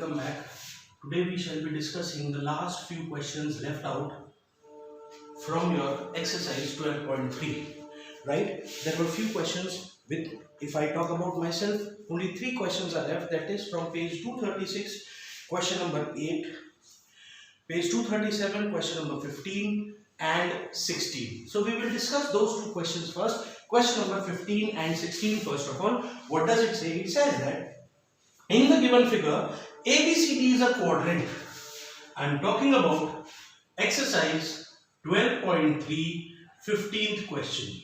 welcome back. Today we shall be discussing the last few questions left out from your exercise 12.3. Right? There were few questions with, if I talk about myself, only 3 questions are left. That is from page 236, question number 8, page 237, question number 15 and 16. So we will discuss those 2 questions first. Question number 15 and 16 first of all. What does it say? It says that in the given figure, ABCD is a quadrant. I am talking about exercise 12.3, 15th question.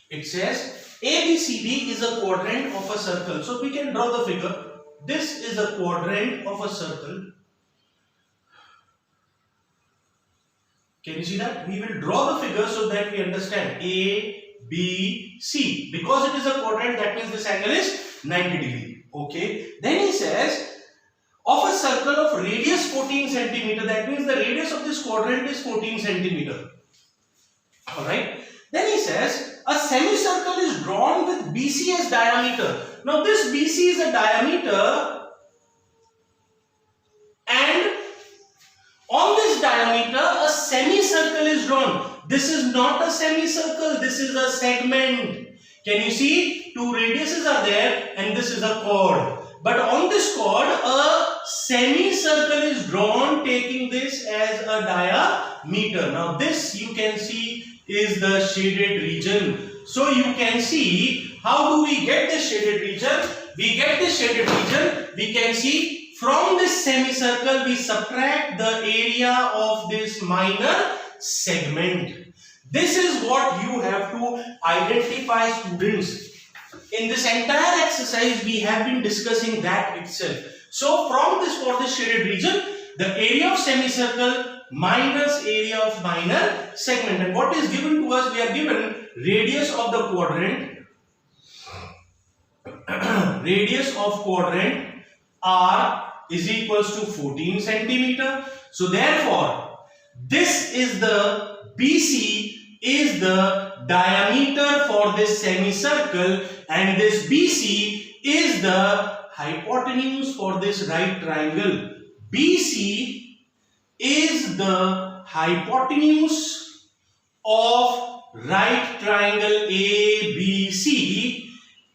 It says ABCD is a quadrant of a circle. So we can draw the figure. This is a quadrant of a circle. Can you see that? We will draw the figure so that we understand A, B, C. Because it is a quadrant, that means this angle is 90 degree. Okay. Then he says of a circle of radius 14 centimeter. That means the radius of this quadrant is 14 centimeter. Alright. Then he says a semicircle is drawn with BC as diameter. Now this BC is a diameter, and on this diameter a semicircle is drawn. This is not a semicircle, this is a segment. Can you see? 2 radiuses are there and this is a chord. But on this chord a semicircle is drawn taking this as a diameter. Now this you can see is the shaded region. So you can see how do we get this shaded region? We get this shaded region, we can see from this semicircle we subtract the area of this minor segment. This is what you have to identify, students. In this entire exercise we have been discussing that itself. So from this, for this shaded region, the area of semicircle minus area of minor segment. And what is given to us? We are given radius of the quadrant. Radius of quadrant R is equals to 14 centimeter. So therefore, this is the BC is the diameter for this semicircle, and this BC is the hypotenuse for this right triangle. BC is the hypotenuse of right triangle ABC,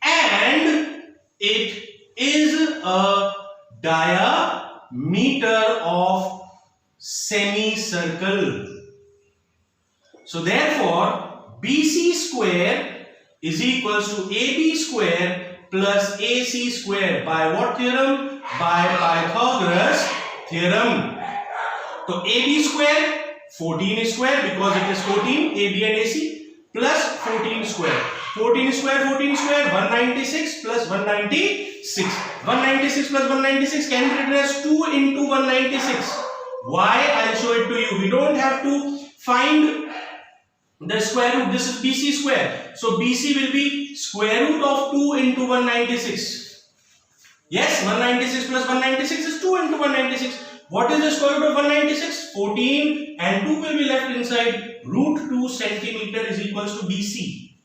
and it is a diameter of semicircle. So therefore, BC square is equals to AB square plus AC square. By what theorem? By Pythagoras theorem. So AB square, 14 square because it is 14, AB and AC, plus 14 square. 14 square, 196 plus 196. 196 plus 196 can be written as 2 into 196. Why? I'll show it to you. We don't have to find the square root. This is BC square. So BC will be square root of 2 into 196. Yes, 196 plus 196 is 2 into 196. What is the square root of 196? 14, and 2 will be left inside. Root 2 centimeter is equals to BC.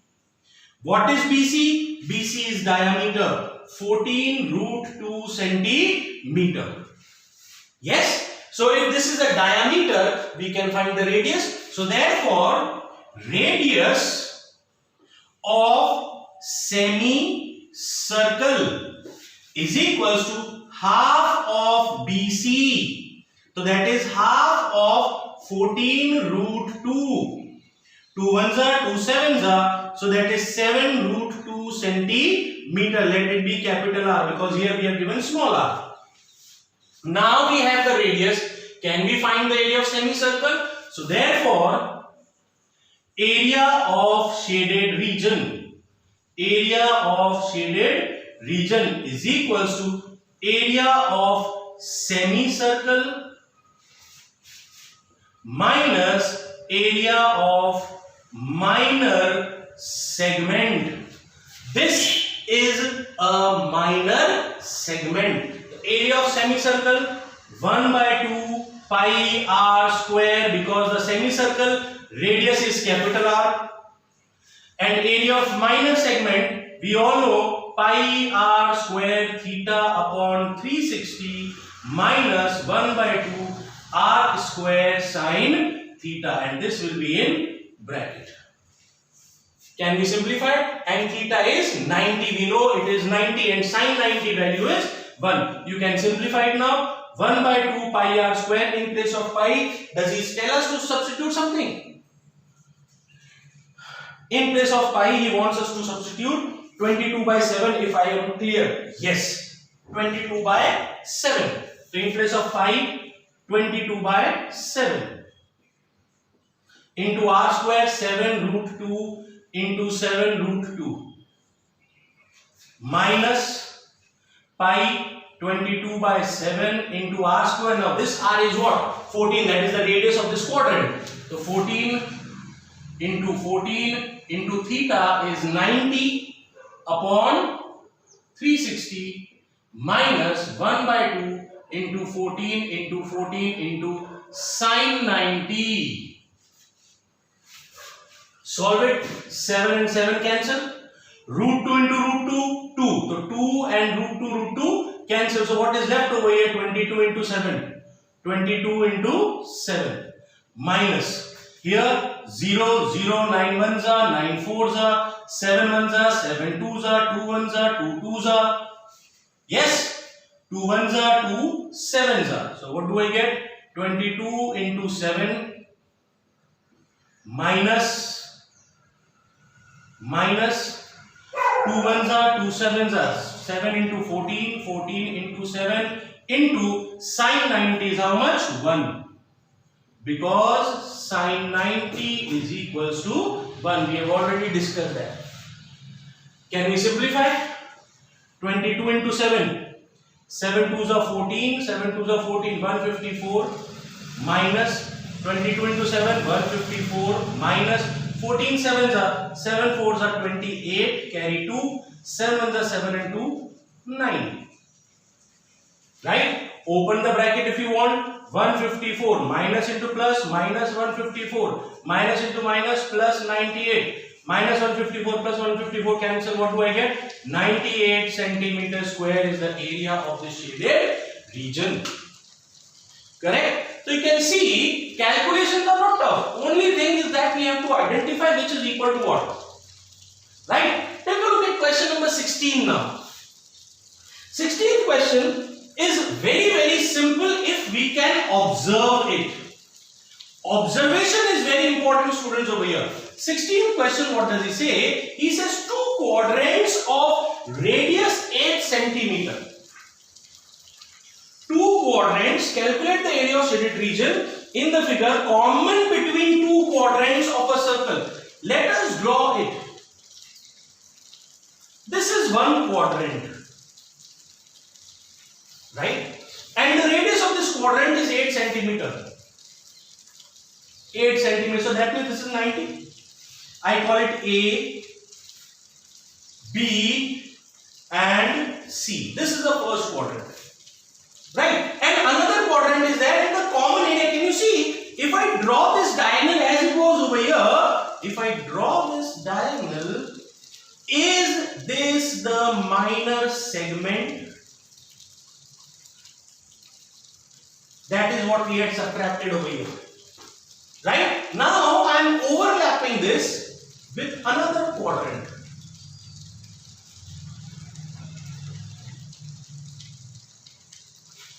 What is BC? BC is diameter. 14 root 2 centimeter. Yes? So if this is a diameter, we can find the radius. So therefore, radius of semicircle is equals to half of BC. So that is half of 14 root 2. 2 ones are, 2 sevens are. So that is 7 root 2 centimeter. Let it be capital R because here we have given small r. Now we have the radius. Can we find the area of semicircle? So therefore, area of shaded region. Area of shaded region is equals to area of semicircle minus area of minor segment. This is a minor segment. The area of semicircle 1 by 2 pi r square, because the semicircle radius is capital R, and area of minor segment we all know pi r square theta upon 360 minus 1 by 2 r square sine theta, and this will be in bracket. Can we simplify it? And theta is 90. We know it is 90 and sine 90 value is 1. You can simplify it now. 1 by 2 pi r square in place of pi. Does he tell us to substitute something? In place of pi, he wants us to substitute 22 by 7 if I am clear. Yes, 22 by 7. So in place of pi, 22 by 7 into r square 7 root 2 into 7 root 2 minus pi 22 by 7 into r square. Now this r is what? 14. That is the radius of this quadrant. So 14 into theta is 90 upon 360 minus 1 by 2 into 14 into sine 90. Solve it. 7 and 7 cancel. Root 2 into root 2, 2. So 2 and root 2 cancel. So what is left over here? 22 into 7. 22 into 7 minus. Here 0, 0, 9 ones are, 9 fours are, 7 ones are, 7 twos are, 2 ones are, 2 twos are. Yes, 2 ones are, 2 sevens are. So what do I get? 22 into 7 minus 2 ones are, 2 sevens are. 7 into 14, 14 into 7 into sine 90 is how much? 1. Because sine 90 is equals to 1. We have already discussed that. Can we simplify? 22 into 7. 7 twos are 14. 7 twos are 14. 154 minus 22 into 7. 154 minus 14 sevens are 7 fours are 28. Carry 2. 7 ones are 7 and 2 9. Right? Open the bracket if you want. 154 minus into plus minus 154 minus into minus plus 98 minus 154 plus 154 cancel. What do I get? 98 centimeter square is the area of the shaded region. Correct? So you can see calculations are not tough. Only thing is that we have to identify which is equal to what. Right? Take a look at question number 16 now. 16th question is very simple if we can observe it. Observation is very important, students, over here. 16th question, what does he say? He says two quadrants of radius 8 centimeter. Two quadrants, calculate the area of shaded region in the figure common between two quadrants of a circle. Let us draw it. This is one quadrant. Right? And the radius of this quadrant is 8 centimeter. 8 centimeter. So that means this is 90. I call it A, B and C. This is the first quadrant. Right? And another quadrant is there in the common area. Can you see? If I draw this diagonal as it was over here, if I draw this diagonal, is this the minor segment? That is what we had subtracted over here. Right? Now I am overlapping this with another quadrant.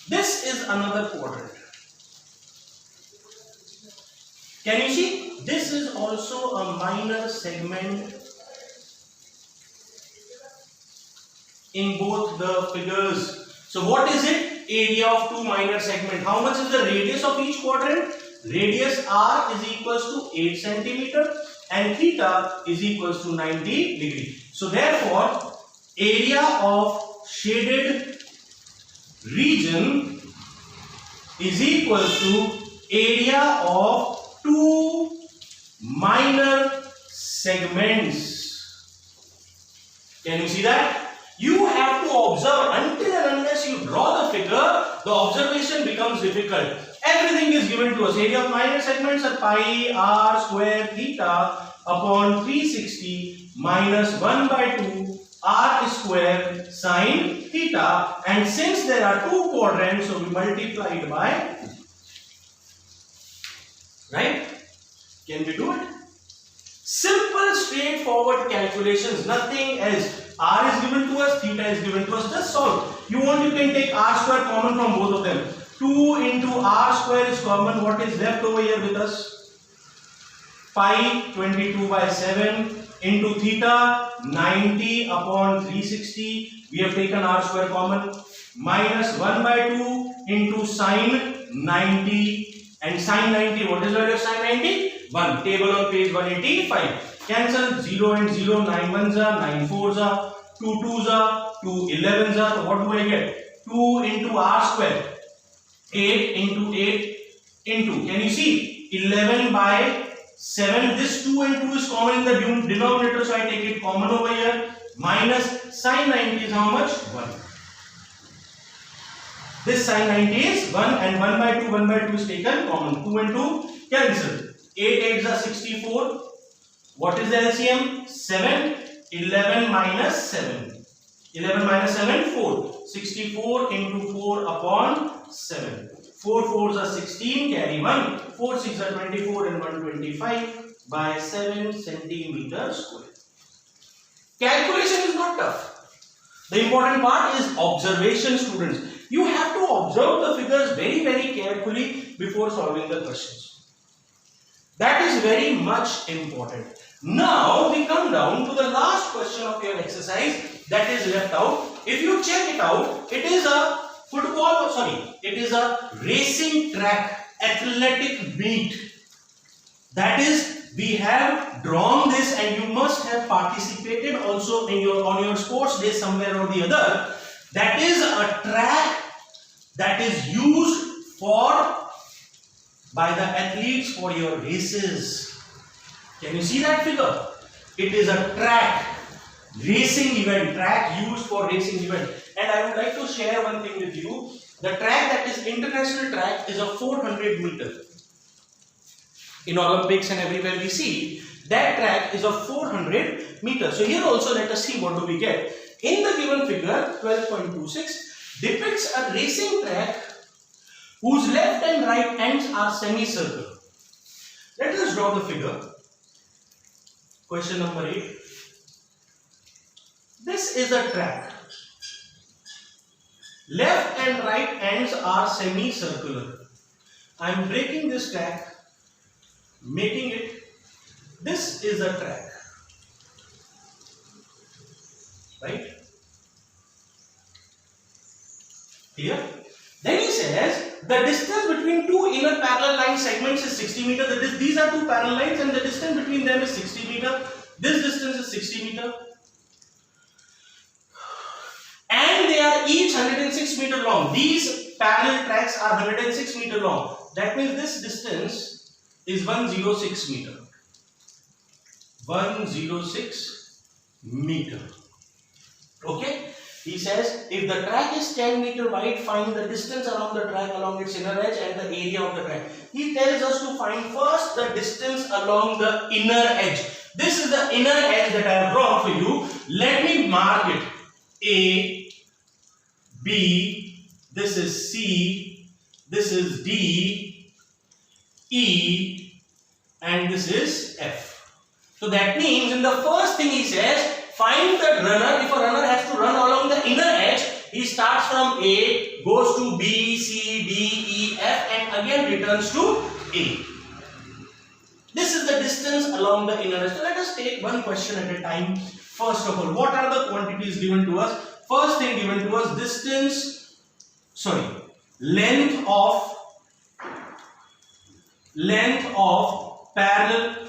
This is another quadrant. Can you see? This is also a minor segment in both the figures. So what is it? Area of two minor segments. How much is the radius of each quadrant? Radius r is equals to 8 centimeter and theta is equals to 90 degree. So therefore, area of shaded region is equals to area of two minor segments. Can you see that? You have to observe. Until and unless you draw the figure, the observation becomes difficult. Everything is given to us. Area of minor segments are pi r square theta upon 360 minus 1 by 2 r square sine theta, and since there are two quadrants, so we multiply it by, right? Can we do it? Simple, straightforward calculations, nothing else. R is given to us, theta is given to us, just solve. You want, you can take r square common from both of them. 2 into r square is common. What is left over here with us? Pi 22 by 7 into theta 90 upon 360. We have taken r square common, minus 1 by 2 into sine 90. And sine 90, what is the value of sine 90? 1. Table on page 185. Cancel 0 and 0, 9 ones are, 9 fours are, 2 twos are, 2 11s are. So what do I get? 2 into r square. 8 into 8 into, can you see? 11 by 7. This 2 and 2 is common in the denominator, so I take it common over here. Minus sine 90 is how much? 1. This sine 90 is 1, and 1 by 2 is taken common. 2 and 2 cancel. 8 8s are 64. What is the LCM? 7. 11 minus 7. 11 minus 7, 4. 64 into 4 upon 7. 4 4s are 16, carry 1. 4 6s are 24 and 125 by 7 centimeters square. Calculation is not tough. The important part is observation, students. You have to observe the figures very, very carefully before solving the questions. That is very much important. Now we come down to the last question of your exercise that is left out. If you check it out, it is a it is a racing track, athletic meet. That is, we have drawn this, and you must have participated also in on your sports day somewhere or the other. That is a track that is used by the athletes for your races. Can you see that figure? It is a track, racing event, track used for racing event. And I would like to share one thing with you. The track that is international track is a 400 meter. In Olympics and everywhere we see, that track is a 400 meter. So here also let us see what do we get. In the given figure 12.26 depicts a racing track whose left and right ends are semicircular. Let us draw the figure. Question number 8. This is a track. Left and right ends are semicircular. I am breaking this track, making it, this is a track, right? Here. Then he says the distance between two inner parallel line segments is 60 meter. These are two parallel lines and the distance between them is 60 meter. This distance is 60 meter. And they are each 106 meter long. These parallel tracks are 106 meter long. That means this distance is 106 meter. 106 meter. Okay? He says if the track is 10 meter wide, find the distance around the track along its inner edge and the area of the track. He tells us to find first the distance along the inner edge. This is the inner edge that I have drawn for you. Let me mark it. A, B, this is C, this is D, E, and this is F. So that means in the first thing he says, find the runner. If a runner has to run along the inner edge, he starts from A, goes to B, C, D, E, F, and again returns to A. This is the distance along the inner edge. So let us take one question at a time. First of all, what are the quantities given to us? First thing given to us, length of parallel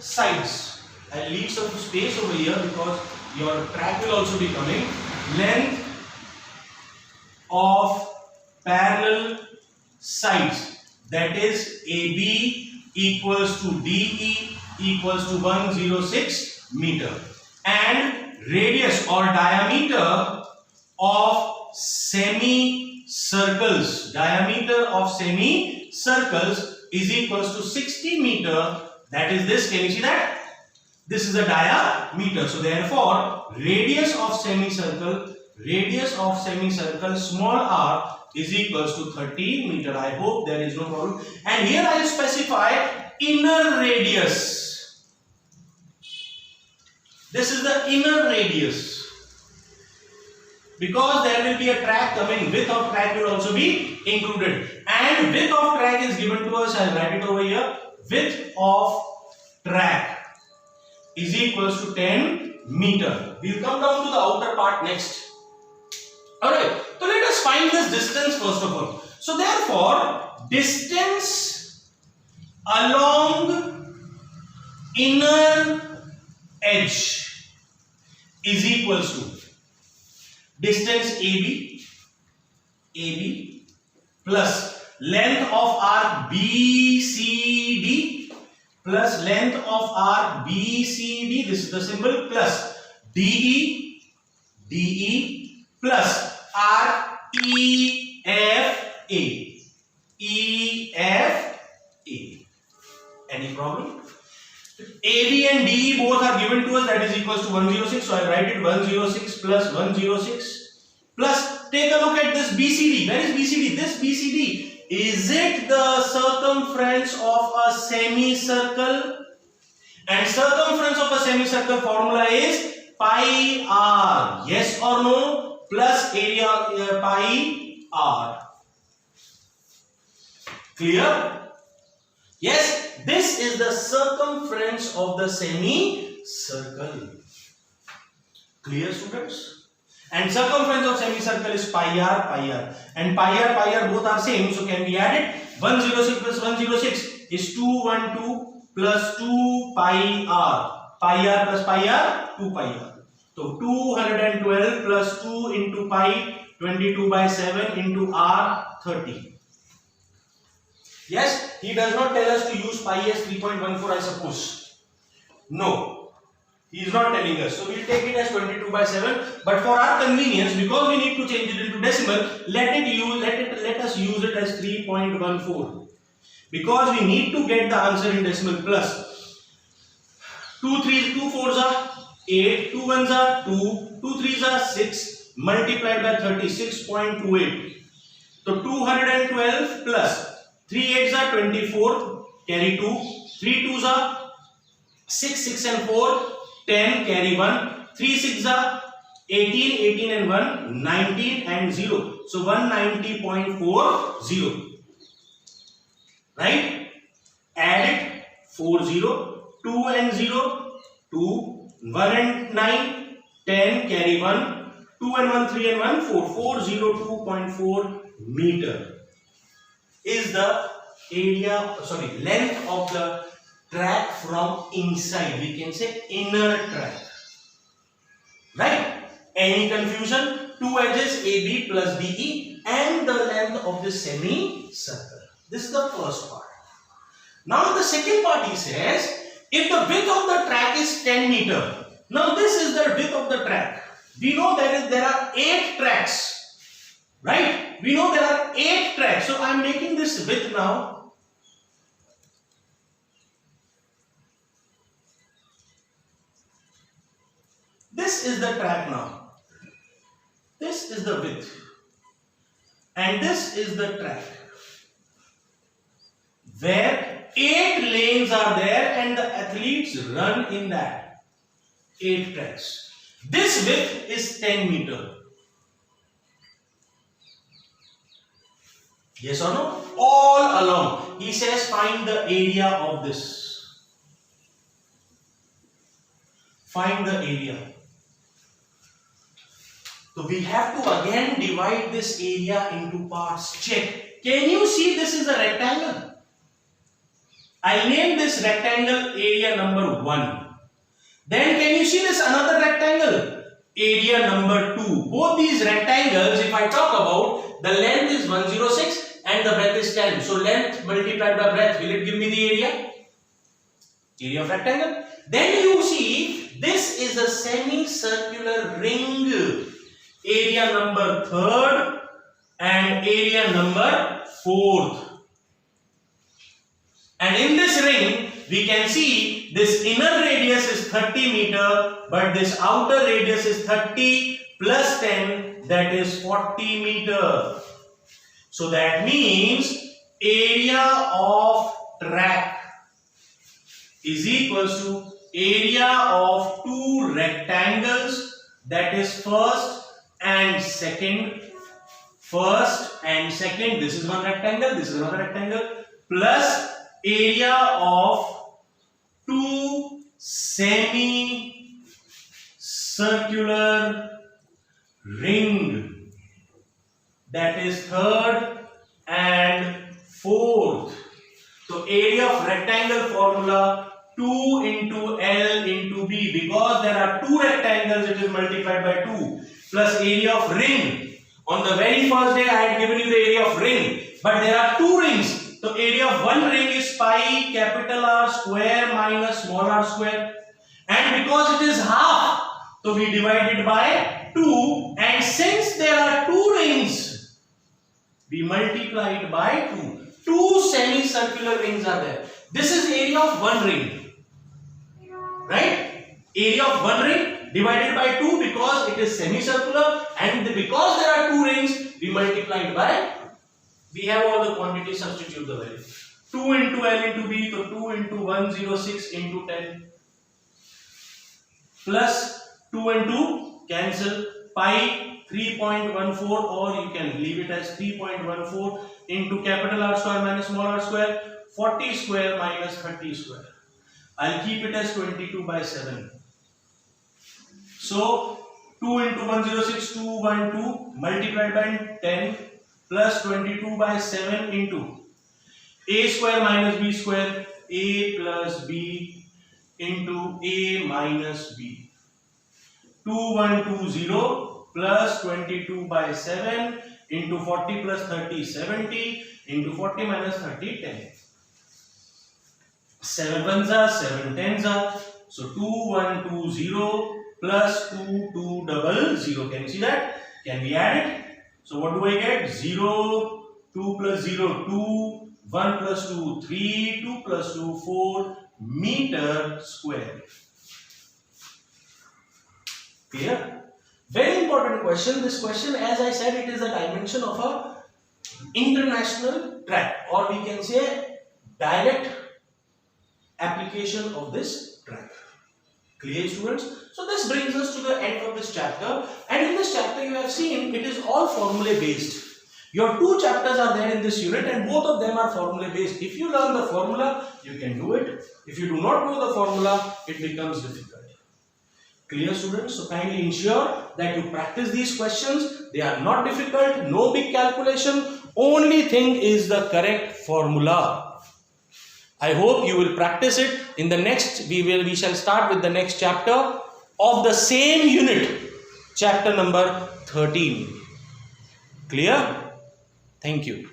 sides. I'll leave some space over here because your track will also be coming. Length of parallel sides, that is AB equals to DE equals to 106 meter, and radius or diameter of semicircles is equals to 60 meter. That is this. Can you see that? This is the diameter. So therefore, radius of semicircle small r is equals to 30 meter. I hope there is no problem. And here I specify inner radius. This is the inner radius. Because there will be a track coming, width of track will also be included. And width of track is given to us, I'll write it over here. Width of track is equals to 10 meter. We'll come down to the outer part next. Alright, so let us find this distance first of all. So therefore, distance along inner edge is equals to distance AB plus length of arc BCD plus length of arc BCD, this is the symbol, plus DE plus arc EFA. Any problem? AB and DE both are given to us, that is equals to 106. So I write it 106 plus 106 plus, take a look at this BCD. Where is BCD? This BCD, is it the circumference of a semicircle? And circumference of a semicircle formula is pi r. Yes or no? Plus area pi r. Clear? Yes, this is the circumference of the semicircle. Clear, students? And circumference of semicircle is pi r. And pi r both are same, so can be added. 106 plus 106 is 212 plus 2 pi r. Pi r plus pi r, 2 pi r. So 212 plus 2 into pi, 22 by 7 into r, 30. Yes, he does not tell us to use pi as 3.14, I suppose. No, he is not telling us. So we will take it as 22 by 7. But for our convenience, because we need to change it into decimal, let us use it as 3.14. Because we need to get the answer in decimal plus. 2 4s are 8, 2 1s are 2, 2 3s are 6, multiplied by 36.28. So 212 plus 3 8s are 24, carry 2, 3 2s are 6, 6 and 4, 10, carry 1, 3 6s are 18, 18 and 1, 19 and 0. So 190.40. Right? Add it, 40, 2 and 0, 2, 1 and 9, 10, carry 1, 2 and 1, 3 and 1, 4, 402.4 meter is the length of the track from inside. We can say inner track. Right? Any confusion? Two edges AB plus DE and the length of the semicircle. This is the first part. Now the second part he says, if the width of the track is 10 meter. Now this is the width of the track. We know there are 8 tracks. Right? We know there are 8 tracks. So I am making this width now. This is the track now. This is the width. And this is the track. Where 8 lanes are there and the athletes run in that. 8 tracks. This width is 10 meter. Yes or no? All along. He says find the area of this. Find the area. So we have to again divide this area into parts. Check. Can you see this is a rectangle? I name this rectangle area number 1. Then can you see this another rectangle? Area number 2. Both these rectangles, if I talk about, the length is 106 and the breadth is 10. So length multiplied by breadth, will it give me the area? Area of rectangle. Then you see this is a semicircular ring. Area number 3rd and area number 4th. And in this ring, we can see this inner radius is 30 meter, but this outer radius is 30 plus 10, that is 40 meter. So that means area of track is equals to area of two rectangles, that is first and second. First and second, this is one rectangle, this is another rectangle, plus area of two semi-circular ring, that is third and fourth. So area of rectangle formula 2 into L into B, because there are two rectangles, it is multiplied by 2, plus area of ring. On the very first day I had given you the area of ring, but there are two rings. So area of one ring is pi capital R square minus small r square, and because it is half, so we divide it by 2, and since there are two rings, we multiply it by 2. Two semicircular rings are there. This is area of one ring, right? Area of one ring divided by 2 because it is semicircular, and because there are two rings, we multiply it by, we have all the quantities, substitute the value. 2 into L into B, so 2 into 106 into 10, plus 2 and 2 cancel, pi 3.14, or you can leave it as 3.14 into capital R square minus small r square, 40 square minus 30 square. I'll keep it as 22 by 7. So 2 into 106, 212 multiplied by 10 plus 22 by 7 into a square minus b square, a plus b into a minus b. 2120 plus 22 by 7 into 40 plus 30, 70 into 40 minus 30, 10. 7 ones are 7 tens are. So 2120 plus 2200. Can you see that? Can we add it? So what do I get? 0, 2 plus 0, 2, 1 plus 2, 3, 2 plus 2, 4 meter square. Clear? Very important question. This question, as I said, it is a dimension of a international track, or we can say direct application of this track. Clear, students? So this brings us to the end of this chapter, and in this chapter you have seen it is all formula based. Your two chapters are there in this unit, and both of them are formula based. If you learn the formula, you can do it. If you do not know the formula, it becomes difficult. Clear, students? So kindly ensure that you practice these questions. They are not difficult, no big calculation. Only thing is the correct formula. I hope you will practice it. In the next, we shall start with the next chapter of the same unit, chapter number 13. Clear? Thank you.